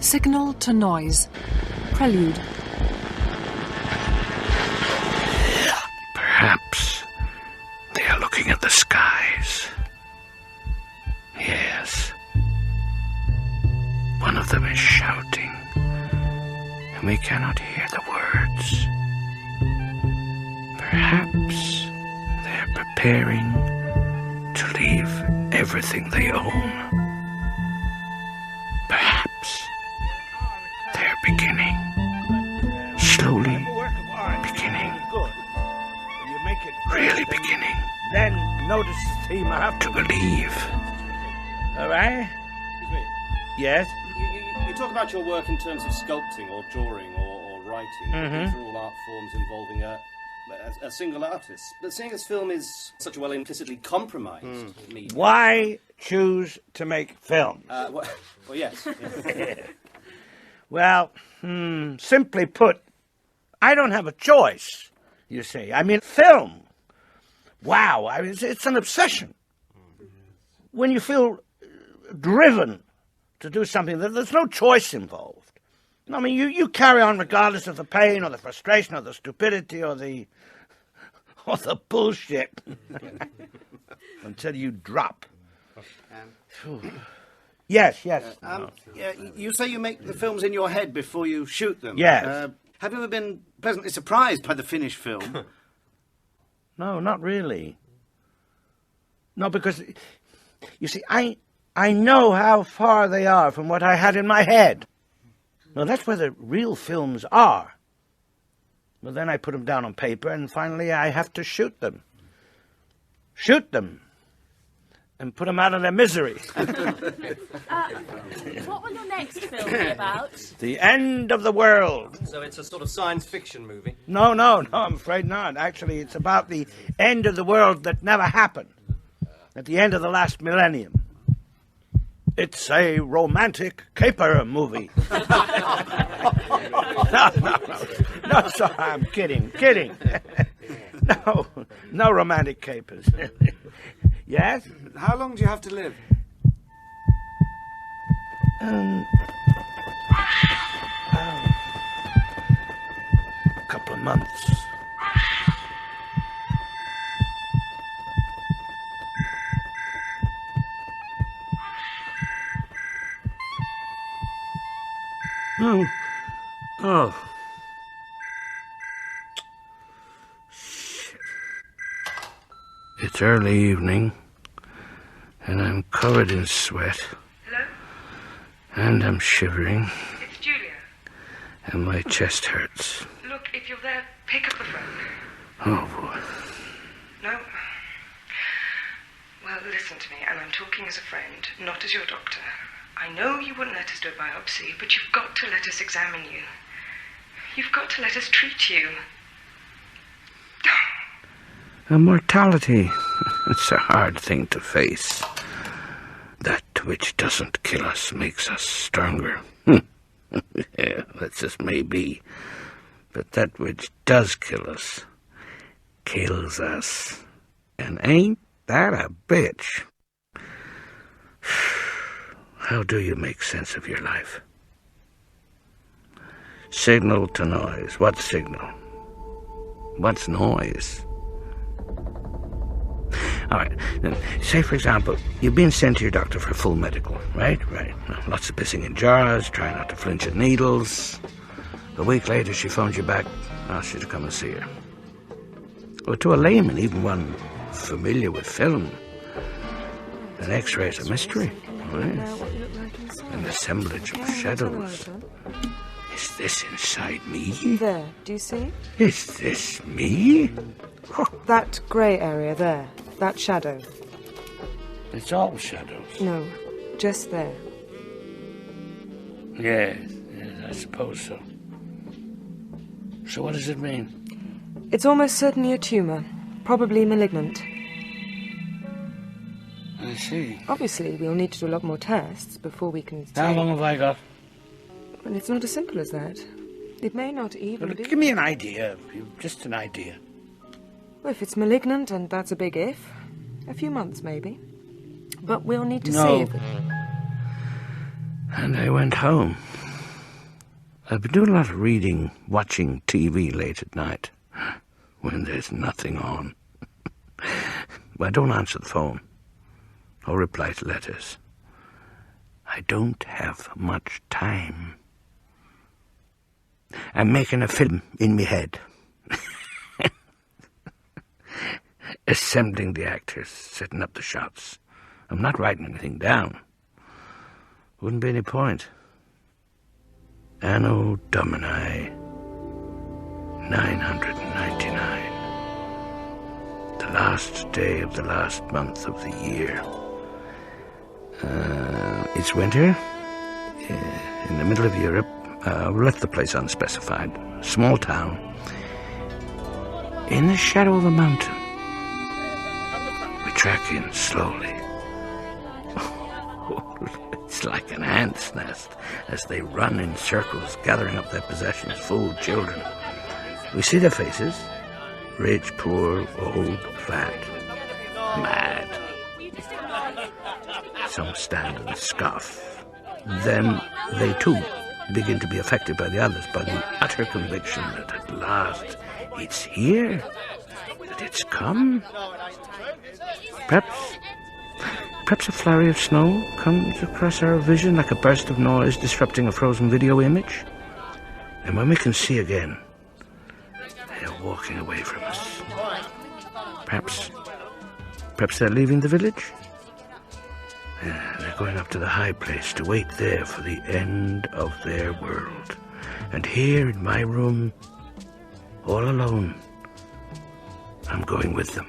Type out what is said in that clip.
Signal to noise. Prelude. Perhaps they are looking at the skies. Yes. One of them is shouting, and we cannot hear the words. Perhaps they're preparing to leave everything they own. Perhaps they're beginning, slowly beginning, really beginning Then notice the theme I have to believe. All right? Excuse me. Yes? You talk about your work in terms of sculpting or drawing or writing. Mm-hmm. These are all art forms involving a single artist. But seeing as film is such a well implicitly compromised medium... Why choose to make films? Well, yes. Well, simply put, I don't have a choice, you see. I mean, film, wow, it's an obsession. When you feel driven to do something, there's no choice involved. I mean, you carry on regardless of the pain or the frustration or the stupidity or the bullshit until you drop. Yes. Yeah, you say you make the films in your head before you shoot them. Yes. Have you ever been pleasantly surprised by the finished film? No, not really. No, because, you see, I know how far they are from what I had in my head. Well, that's where the real films are. Well, then I put them down on paper, and finally I have to shoot them. Shoot them. And put them out of their misery. What will your next film be about? The end of the world. So it's a sort of science fiction movie? No, I'm afraid not. Actually, it's about the end of the world that never happened. At the end of the last millennium. It's a romantic caper movie. No, sorry, I'm kidding. No romantic capers. Yes? How long do you have to live? A couple of months. Oh. Shit. It's early evening, and I'm covered in sweat. Hello? And I'm shivering, It's Julia. and my chest hurts. Look, if you're there, pick up the phone. Oh, boy. No? Well, listen to me, and I'm talking as a friend, not as your doctor. I know you wouldn't let us do a biopsy, but you've got to let us examine you. You've got to let us treat you. Immortality. It's a hard thing to face. That which doesn't kill us makes us stronger. Yeah, that just may be. But that which does kill us kills us. And ain't that a bitch? How do you make sense of your life? Signal to noise. What signal? What's noise? All right. Now, say, for example, you've been sent to your doctor for a full medical, right? Right. Lots of pissing in jars, trying not to flinch at needles. A week later, she phones you back, asks you to come and see her. Well, to a layman, even one familiar with film, an X-ray is a mystery. Right? An assemblage of shadows. Is this inside me? There, do you see? Is this me? That grey area there, that shadow. It's all shadows. No, just there. Yes, I suppose so. So what does it mean? It's almost certainly a tumour, probably malignant. I see. Obviously, we'll need to do a lot more tests before we can say... How long have I got? Well, it's not as simple as that. It may not even Well, be... give me an idea, just an idea. Well, if it's malignant, and that's a big if, a few months maybe. But we'll need to No. see if... And I went home. I've been doing a lot of reading, watching TV late at night, when there's nothing on. I don't answer the phone or reply to letters. I don't have much time. I'm making a film in me head. Assembling the actors, setting up the shots. I'm not writing anything down. Wouldn't be any point. Anno Domini 999. The last day of the last month of the year. It's winter. In the middle of Europe. We left the place unspecified. Small town. In the shadow of a mountain. We track in slowly. It's like an ant's nest as they run in circles, gathering up their possessions, food, children. We see their faces. Rich, poor, old, fat, mad. Some stand and scoff. Then they too begin to be affected by the others, by the utter conviction that at last it's here, that it's come. Perhaps a flurry of snow comes across our vision like a burst of noise disrupting a frozen video image. And when we can see again, they're walking away from us. Perhaps they're leaving the village? They're going up to the high place to wait there for the end of their world. And here in my room, all alone, I'm going with them.